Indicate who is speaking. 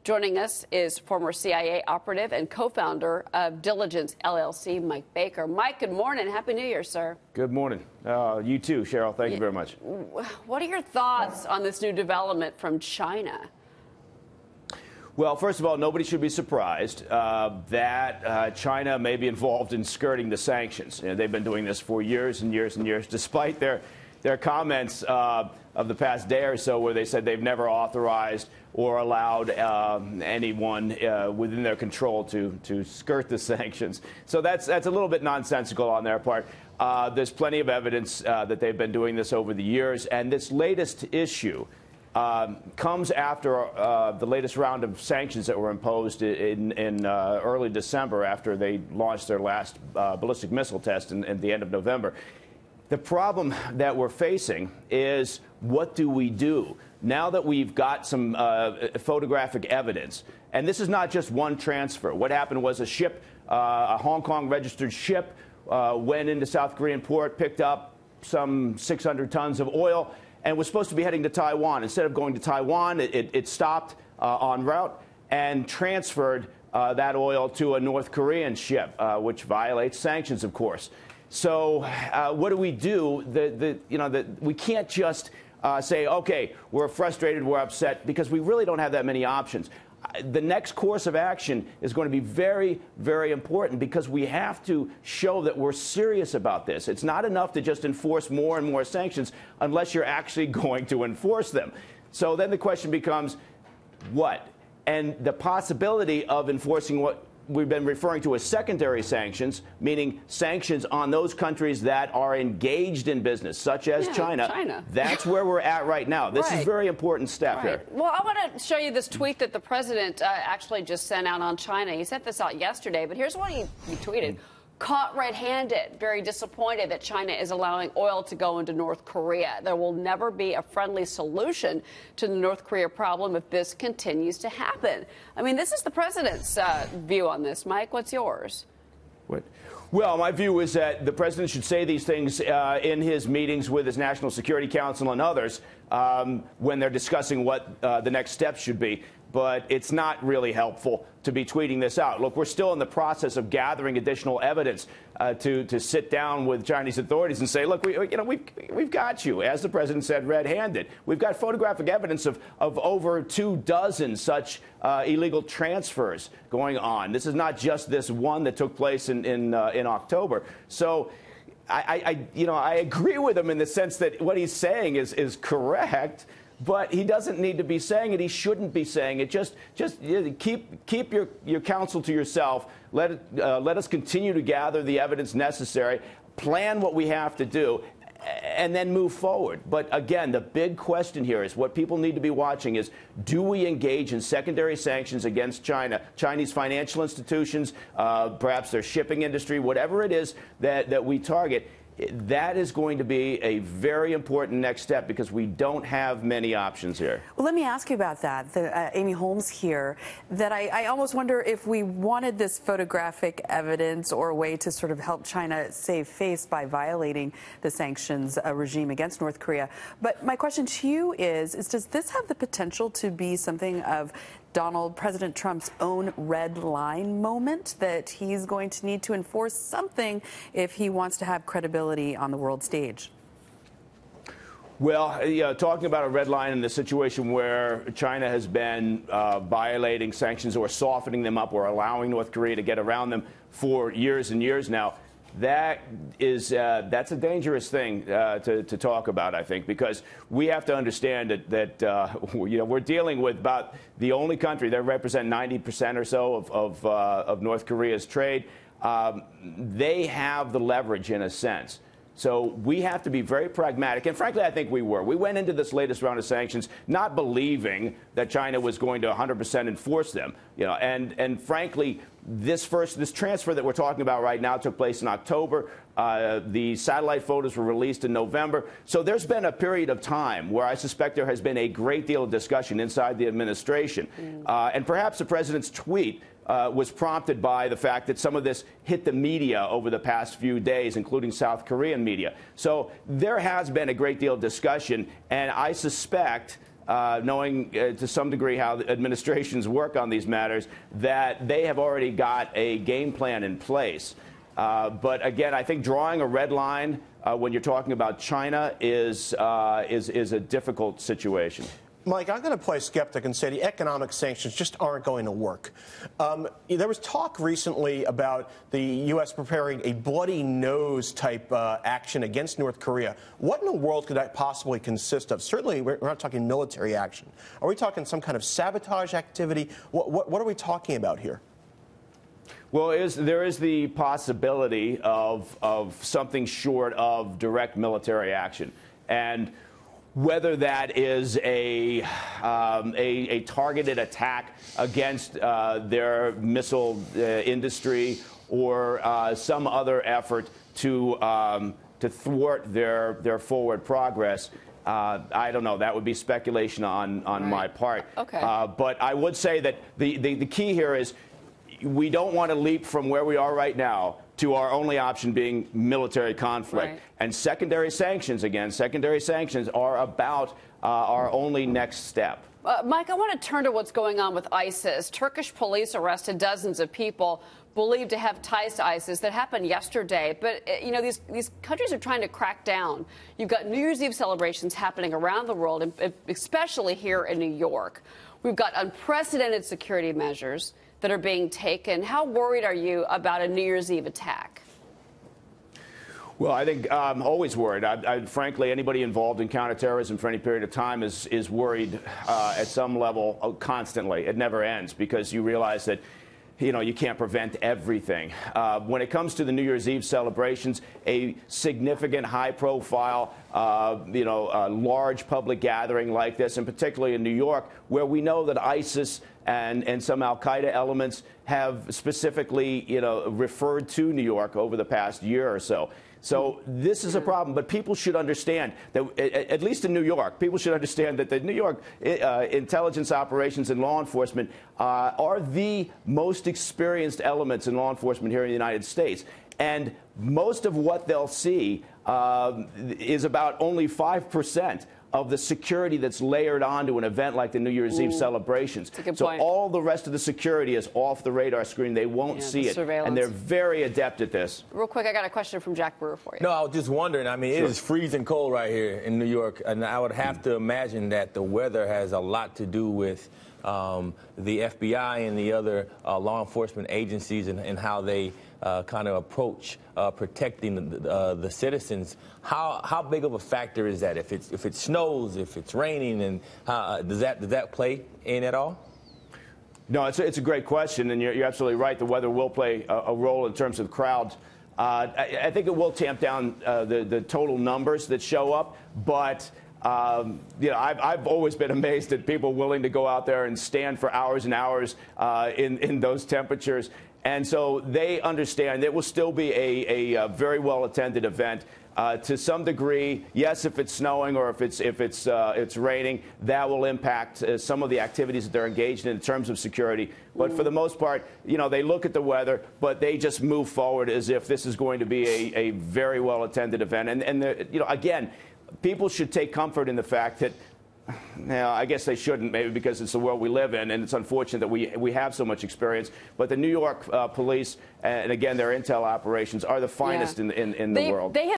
Speaker 1: Joining us is former CIA operative and co-founder of Diligence LLC, Mike Baker. Mike, good morning. Happy New Year, sir.
Speaker 2: Good morning. You too, Cheryl. Thank you very much.
Speaker 1: What are your thoughts on this new development from China?
Speaker 2: Well, first of all, nobody should be surprised that China may be involved in skirting the sanctions. You know, they've been doing this for years and years and years, despite their comments of the past day or so where they said they've never authorized or allowed anyone within their control to skirt the sanctions. So that's a little bit nonsensical on their part. There's plenty of evidence that they've been doing this over the years, and this latest issue comes after the latest round of sanctions that were imposed in early December after they launched their last ballistic missile test at the end of November. The problem that we're facing is, what do we do now that we've got some photographic evidence? And this is not just one transfer. What happened was a ship, a Hong Kong registered ship, went into South Korean port, picked up some 600 tons of oil, and was supposed to be heading to Taiwan. Instead of going to Taiwan, it stopped en route and transferred that oil to a North Korean ship, which violates sanctions, of course. So what do? We can't just say, OK, we're frustrated, we're upset, because we really don't have that many options. The next course of action is going to be very, very important, because we have to show that we're serious about this. It's not enough to just enforce more and more sanctions unless you're actually going to enforce them. So then the question becomes, what? And the possibility of enforcing what we've been referring to as secondary sanctions, meaning sanctions on those countries that are engaged in business, such as China. That's where we're at right now. This is a very important step here.
Speaker 1: Well, I want to show you this tweet that the president actually just sent out on China. He sent this out yesterday, but here's what he tweeted. Caught red-handed, very disappointed that China is allowing oil to go into North Korea. There will never be a friendly solution to the North Korea problem if this continues to happen. I mean, this is the president's view on this. Mike, what's yours?
Speaker 2: Well, my view is that the president should say these things in his meetings with his National Security Council and others when they're discussing what the next steps should be. But it's not really helpful to be tweeting this out. Look, we're still in the process of gathering additional evidence to sit down with Chinese authorities and say, look, we've got you, as the president said, red-handed. We've got photographic evidence of over 24 such illegal transfers going on. This is not just this one that took place in October. So I agree with him in the sense that what he's saying is correct. But he doesn't need to be saying it. He shouldn't be saying it. Just keep your counsel to yourself. Let us continue to gather the evidence necessary, plan what we have to do, and then move forward. But again, the big question here is what people need to be watching is, do we engage in secondary sanctions against China, Chinese financial institutions, perhaps their shipping industry, whatever it is that we target? That is going to be a very important next step, because we don't have many options here.
Speaker 3: Well, let me ask you about that. Amy Holmes here, that I almost wonder if we wanted this photographic evidence or a way to sort of help China save face by violating the sanctions regime against North Korea. But my question to you is does this have the potential to be something of President Trump's own red line moment, that he's going to need to enforce something if he wants to have credibility on the world stage?
Speaker 2: Well, talking about a red line in the situation where China has been violating sanctions or softening them up or allowing North Korea to get around them for years and years now, that's a dangerous thing to talk about, I think, because we have to understand that we're dealing with about the only country that represent 90% or so of North Korea's trade. They have the leverage in a sense. So we have to be very pragmatic. And frankly, I think we were. We went into this latest round of sanctions not believing that China was going to 100% enforce them. And frankly, this transfer that we're talking about right now took place in October. The satellite photos were released in November. So there's been a period of time where I suspect there has been a great deal of discussion inside the administration. And perhaps the president's tweet was prompted by the fact that some of this hit the media over the past few days, including South Korean media. So there has been a great deal of discussion, and I suspect knowing to some degree how the administrations work on these matters, that they have already got a game plan in place. But again, I think drawing a red line when you're talking about China is a difficult situation.
Speaker 4: Mike, I'm going to play skeptic and say the economic sanctions just aren't going to work. There was talk recently about the U.S. preparing a bloody nose type action against North Korea. What in the world could that possibly consist of? Certainly, we're not talking military action. Are we talking some kind of sabotage activity? What are we talking about here?
Speaker 2: Well, there is the possibility of something short of direct military action. And whether that is a targeted attack against their missile industry or some other effort to thwart their forward progress, I don't know. That would be speculation on my part.
Speaker 1: Okay.
Speaker 2: But I would say that the key here is we don't want to leap from where we are right now to our only option being military conflict.
Speaker 1: Right.
Speaker 2: And secondary sanctions are about our only next step.
Speaker 1: Mike, I want to turn to what's going on with ISIS. Turkish police arrested dozens of people believed to have ties to ISIS. That happened yesterday. But, you know, these countries are trying to crack down. You've got New Year's Eve celebrations happening around the world, and especially here in New York. We've got unprecedented security measures that are being taken. How worried are you about a New Year's Eve attack?
Speaker 2: Well, I think I'm always worried. Frankly, anybody involved in counterterrorism for any period of time is worried at some level constantly. It never ends because you realize that, you know, you can't prevent everything. When it comes to the New Year's Eve celebrations, a significant, high-profile, large public gathering like this, and particularly in New York, where we know that ISIS and some al-Qaeda elements have specifically, referred to New York over the past year or so. So this is a problem, but people should understand that, at least in New York, people should understand that the New York intelligence operations and law enforcement are the most experienced elements in law enforcement here in the United States. And most of what they'll see is about only 5% of the security that's layered onto an event like the New Year's Eve celebrations. So all the rest of the security is off the radar screen. They won't see it.
Speaker 1: Surveillance.
Speaker 2: And they're very adept at this.
Speaker 1: Real quick, I got a question from Jack Brewer for you.
Speaker 5: No, I was just wondering. I mean, it is freezing cold right here in New York. And I would have to imagine that the weather has a lot to do with the FBI and the other law enforcement agencies and how they kind of approach protecting the citizens. How big of a factor is that? If it snows, if it's raining, and does that play in at all?
Speaker 2: No, it's a great question, and you're absolutely right. The weather will play a role in terms of crowds. I think it will tamp down the total numbers that show up, but I've always been amazed at people willing to go out there and stand for hours and hours in those temperatures. And so they understand it will still be a very well-attended event. To some degree, yes, if it's snowing or if it's raining, that will impact some of the activities that they're engaged in terms of security. But for the most part, they look at the weather, but they just move forward as if this is going to be a very well-attended event. And again, people should take comfort in the fact that, I guess they shouldn't, maybe because it's the world we live in, and it's unfortunate that we have so much experience. But the New York police, and again, their intel operations, are the finest in the world.